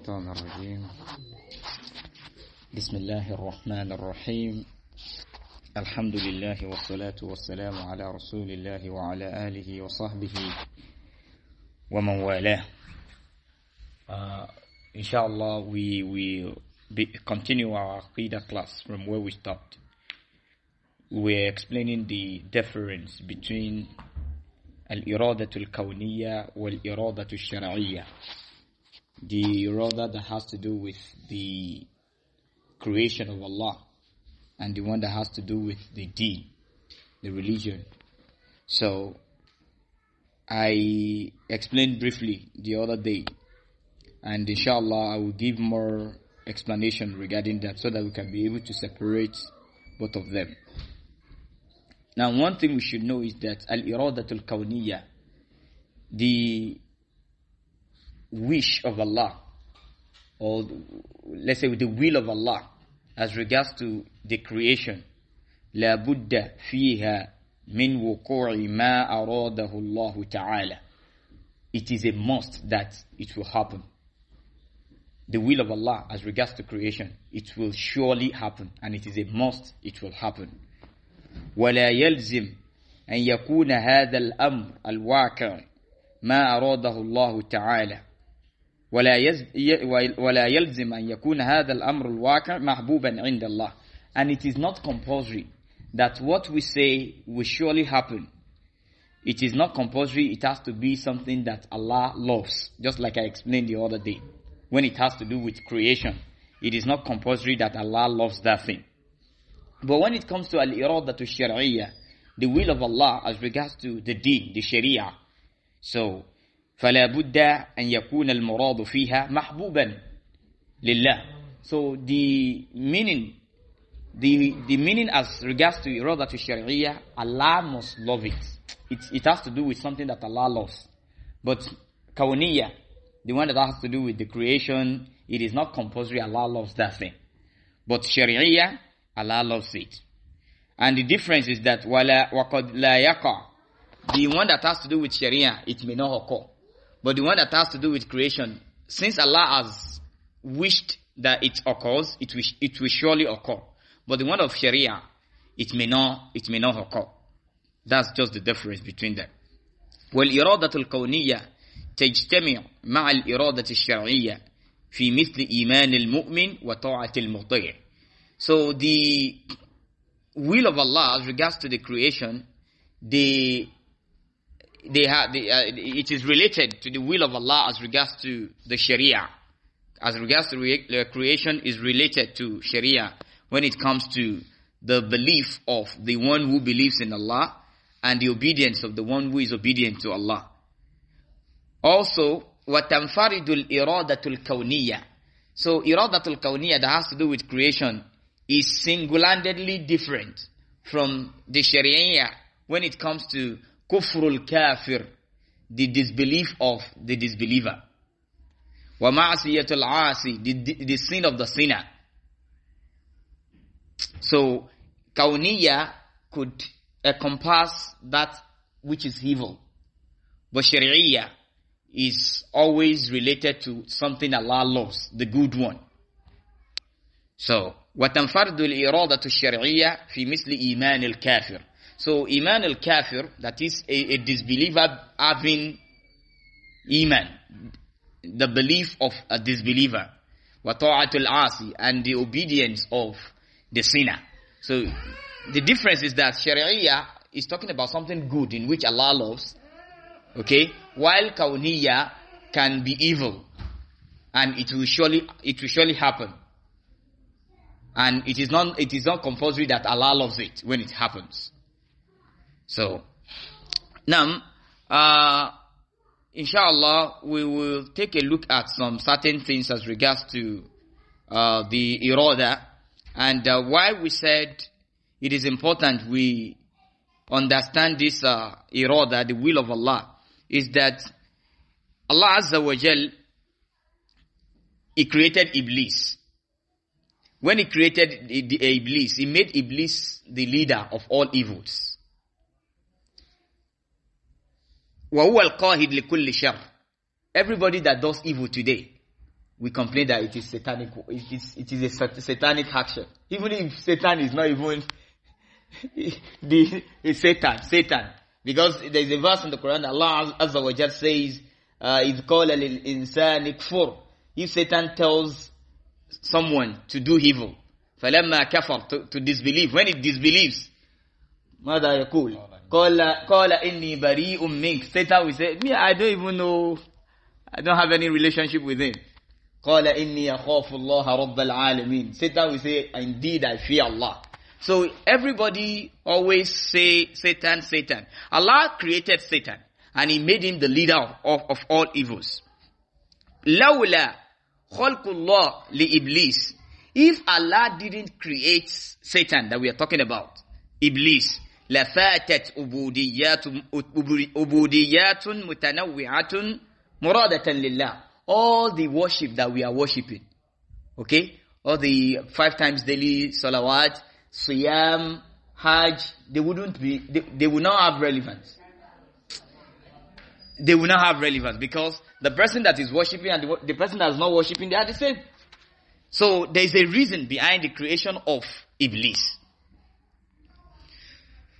الشيطان الرجيم بسم الله الرحمن الرحيم الحمد لله والصلاة والسلام على رسول الله وعلى آله وصحبه ومن والاه. Inshallah, we will continue our Aqeedah class from where we stopped. We're explaining the difference between al-iradatul kawniyya wal-iradatul shar'iyya. The irada that has to do with the creation of Allah, and the one that has to do with the deen, the religion. So, I explained briefly the other day, and inshallah I will give more explanation regarding that so that we can be able to separate both of them. Now, one thing we should know is that al-iradatul kawniyya, the wish of Allah, or let's say the will of Allah as regards to the creation, لا بد فيها من وقوع ما أراده الله تعالى. It is a must that it will happen. The will of Allah as regards to creation, it will surely happen, and it is a must it will happen. ولا يلزم أن يكون هذا الأمر الواقع ما أراده الله تعالى ولا يلزم أن يكون هذا الأمر الواقع محبوبا عند الله. And it is not compulsory that what we say will surely happen. It is not compulsory. It has to be something that Allah loves, just like I explained the other day. When it has to do with creation, it is not compulsory that Allah loves that thing. But when it comes to al-iradatu shar'iyya, the will of Allah as regards to the deen, the sharia, so فلا بد أن يكون المراد فيها محبوبا لله. So the meaning as regards to iradatu shar'iyya, Allah must love it. It has to do with something that Allah loves. But kawniyya, the one that has to do with the creation, it is not compulsory Allah loves that thing. But shari'iyya, Allah loves it. And the difference is that وَقَدْ لَا يَقَعْ, the one that has to do with sharia, it may not occur. But the one that has to do with creation, since Allah has wished that it occurs, it will surely occur. But the one of sharia, it may not occur. That's just the difference between them. وَالْإِرَادَةُ الْكَوْنِيَّةِ تجتمع مع الإرادة الشرعية في مثل إيمان المؤمن وطاعة المطيع. So the will of Allah as regards to the creation, it is related to the will of Allah as regards to the Sharia. As regards to the creation is related to Sharia when it comes to the belief of the one who believes in Allah and the obedience of the one who is obedient to Allah. Also, وَتَنْفَرِدُ الْإِرَادَةُ الْكَوْنِيَّةِ. So, iradatul kawniyya that has to do with creation is single-handedly different from the Shari'iyya when it comes to kufrul kafir, the disbelief of the disbeliever. Wa ma'asiyatul aasi, the sin of the sinner. So, kawniyya could encompass that which is evil. But Shari'iyya is always related to something Allah loves, the good one. So, وَتَنْفَرْدُ الْإِرَادَةُ الشَّرْعِيَّةِ فِي مِثْلِ إِيمَانِ الْكَافِرِ. So, Iman al-Kafir, that is a disbeliever having Iman, the belief of a disbeliever. وَطَاعَةُ الْعَاصِ, and the obedience of the sinner. So, the difference is that Shari'iyya is talking about something good in which Allah loves, okay? While kawniyya can be evil, and it will surely happen. And it is not compulsory that Allah loves it when it happens. So, now, inshallah, we will take a look at some certain things as regards to the irada, and why we said it is important we understand this irada, the will of Allah, is that Allah Azza wa Jal, He created Iblis. When He created Iblis, He made Iblis the leader of all evils. وَهُوَ الْقَاهِدُ لِكُلِّ شَرٍّ. Everybody that does evil today, we complain that it is satanic. It is a satanic action. Even if Satan is not even it's Satan. Because there is a verse in the Quran, Allah Azza wa Jal says, إِذْ قَالَ لِلْإِنسَانِ كْفُرْ. If Satan tells someone to do evil, فَلَمَّا كَفَرْ, to disbelieve, when it disbelieves, ماذا يقول? قال إني بريء منك. Satan will say, me, I don't even know, I don't have any relationship with him. قال إني أخاف الله رب العالمين. Satan will say, indeed I fear Allah. So everybody always say Satan, Satan. Allah created Satan and he made him the leader of all evils. لولا خلق الله لإبليس. If Allah didn't create Satan that we are talking about, Iblis, لفاتت عبوديات متنوعة مرادة لله. All the worship that we are worshiping, okay, all the 5 times daily salawat, siyam, hajj, they would not have relevance. They will not have relevance because the person that is worshiping and the person that is not worshiping, they are the same. So there is a reason behind the creation of Iblis.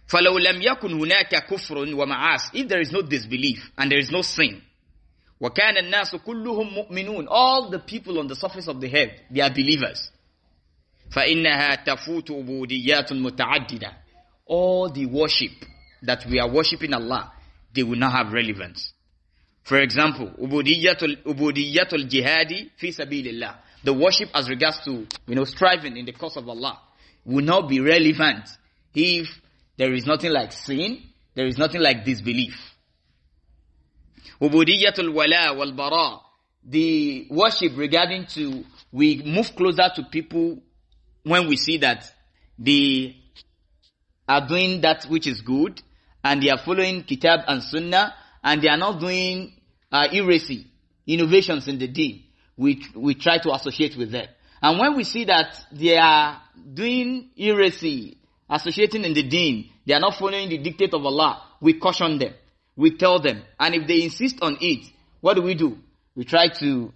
فَلَوْ لَمْ يَكُنْ هُنَاكَ كُفْرٌ وَمَعَاسٍ. If there is no disbelief and there is no sin, وَكَانَ النَّاسُ كُلُّهُمْ مُؤْمِنُونَ. All the people on the surface of the earth, they are believers. فَإِنَّهَا تَفُوتُ عُبُودِيَّاتٌ مُتَعَدِّدَةٌ. All the worship that we are worshiping Allah, they will not have relevance. For example, عُبُودِيَّةُ الْجِهَادِ فِي سَبِيلِ اللَّهِ. The worship as regards to, striving in the cause of Allah will not be relevant if there is nothing like sin, there is nothing like disbelief. Ubudiyyatul wala wal bara. The worship regarding to, we move closer to people when we see that they are doing that which is good, and they are following Kitab and Sunnah, and they are not doing heresy, innovations in the deen. We try to associate with them. And when we see that they are doing heresy, associating in the deen, they are not following the dictate of Allah, we caution them. We tell them. And if they insist on it, what do? We try to,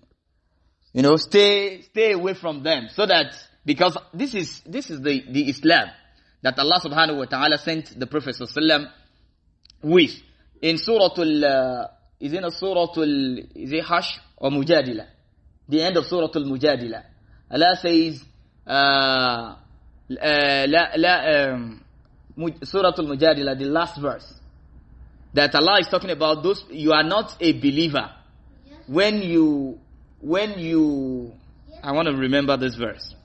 stay away from them. So that, because this is the Islam that Allah subhanahu wa ta'ala sent the Prophet sallallahu alaihi wasallam with. In is it Hash or Mujadila? The end of Surah Al-Mujadila. Allah says, Surah Al-Mujadila, the last verse, that Allah is talking about those, you are not a believer when you I want to remember this verse.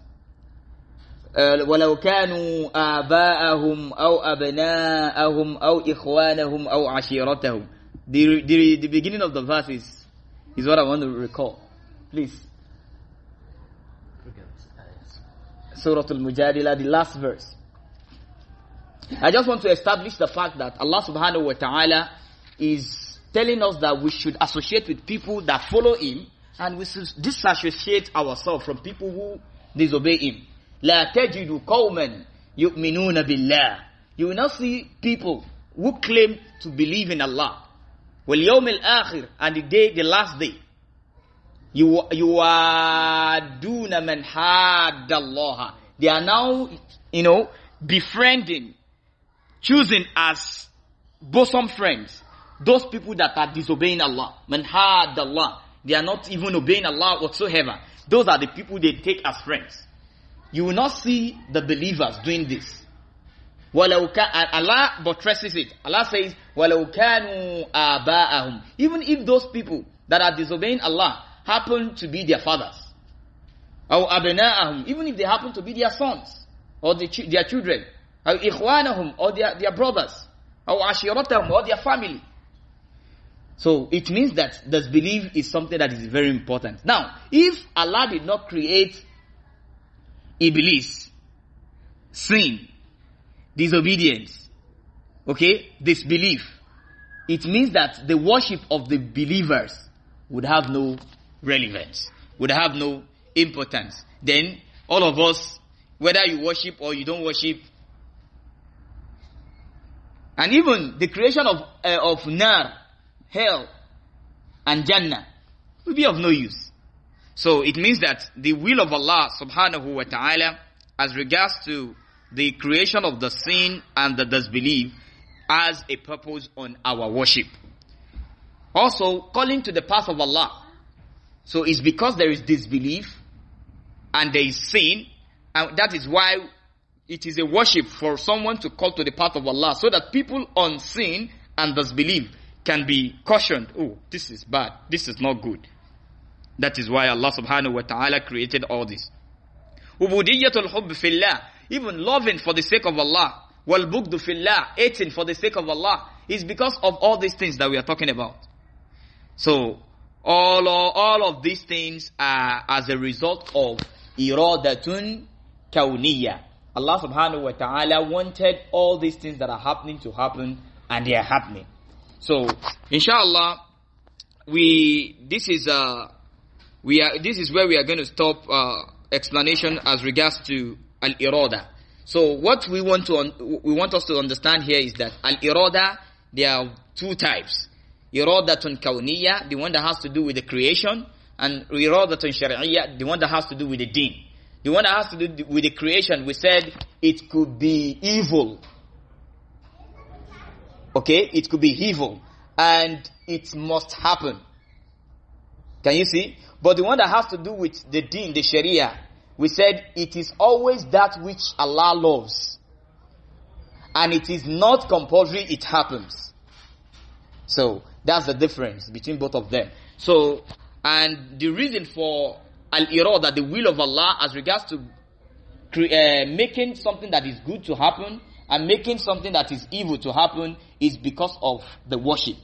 وَلَوْ كَانُوا آبَاءَهُمْ أَوْ أَبْنَاءَهُمْ أَوْ إِخْوَانَهُم أَوْ عَشِيرَتَهُم. The beginning of the verse is what I want to recall. Please. Surah Al-Mujadila, the last verse. I just want to establish the fact that Allah subhanahu wa ta'ala is telling us that we should associate with people that follow Him, and we should disassociate ourselves from people who disobey Him. لا تجد قوما يؤمنون بالله. You will not see people who claim to believe in Allah. واليوم الآخر, and the last day. You are دون من حاد الله. They are now, befriending, choosing as bosom friends those people that are disobeying Allah. Man had Allah. They are not even obeying Allah whatsoever. Those are the people they take as friends. You will not see the believers doing this. Allah buttresses it. Allah says, وَلَوْ كَانُوا آبَاءَهُمْ. Even if those people that are disobeying Allah happen to be their fathers. أَوْ أَبْنَاءَهُمْ. Even if they happen to be their sons or their children. أَوْ إِخْوَانَهُمْ, or their brothers. أَوْ عَشِيرَتَهُمْ, or their family. So it means that disbelief is something that is very important. Now, if Allah did not create Iblis, sin, disobedience, disbelief, it means that the worship of the believers would have no relevance, would have no importance. Then all of us, whether you worship or you don't worship, and even the creation of Nar, hell, and Jannah will be of no use. So it means that the will of Allah subhanahu wa ta'ala as regards to the creation of the sin and the disbelief has a purpose on our worship. Also, calling to the path of Allah. So it's because there is disbelief and there is sin, and that is why it is a worship for someone to call to the path of Allah, so that people on sin and disbelief can be cautioned. Oh, this is bad. This is not good. That is why Allah subhanahu wa ta'ala created all this. Ubudiyyatul hubb fillah, even loving for the sake of Allah. Wal bughdu fillah, hating for the sake of Allah, is because of all these things that we are talking about. So, all of these things are as a result of iradatun kawniyya. Allah subhanahu wa ta'ala wanted all these things that are happening to happen, and they are happening. So, inshallah, this is where we are going to stop explanation as regards to al-irada. So what we want us to understand here is that al-irada, there are two types. Iradatun kawniyya, the one that has to do with the creation, and iradatun shar'iyya, the one that has to do with the deen. The one that has to do with the creation, we said it could be evil. Okay, it could be evil, and it must happen. Can you see? But the one that has to do with the deen, the sharia, we said it is always that which Allah loves. And it is not compulsory, it happens. So, that's the difference between both of them. So, and the reason for al-irada, the will of Allah, as regards to making something that is good to happen and making something that is evil to happen, is because of the worship.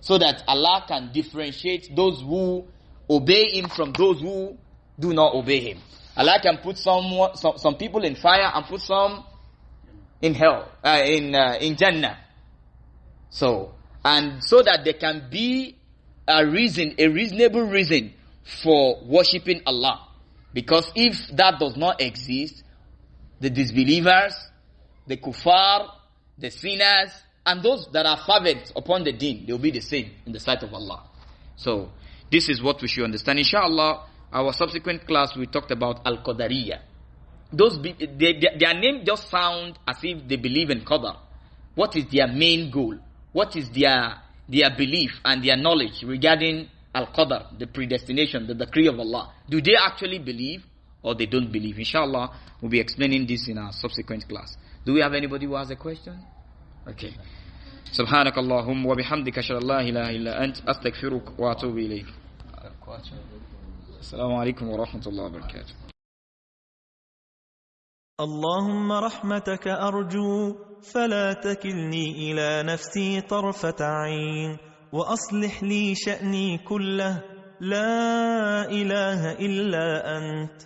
So that Allah can differentiate those who obey Him from those who do not obey Him. Allah can put some people in fire and put some in hell, in Jannah. So, and so that there can be a reasonable reason for worshipping Allah. Because if that does not exist, the disbelievers, the kuffar, the sinners, and those that are fervent upon the deen, they will be the same in the sight of Allah. So, this is what we should understand. Inshallah, our subsequent class we talked about Al-Qadariyya. Their name just sound as if they believe in Qadar. What is their main goal? What is their belief and their knowledge regarding Al-Qadar, the predestination, the decree of Allah? Do they actually believe or they don't believe? Inshallah, we'll be explaining this in our subsequent class. Do we have anybody who has a question? Okay. سبحانك اللهم وبحمدك أشهد أن لا إله إلا أنت أستغفرك وأتوب إليك. السلام عليكم ورحمة الله وبركاته. اللهم رحمتك أرجو فلا تكلني إلى نفسي طرفة عين وأصلح لي شأني كله لا إله إلا أنت.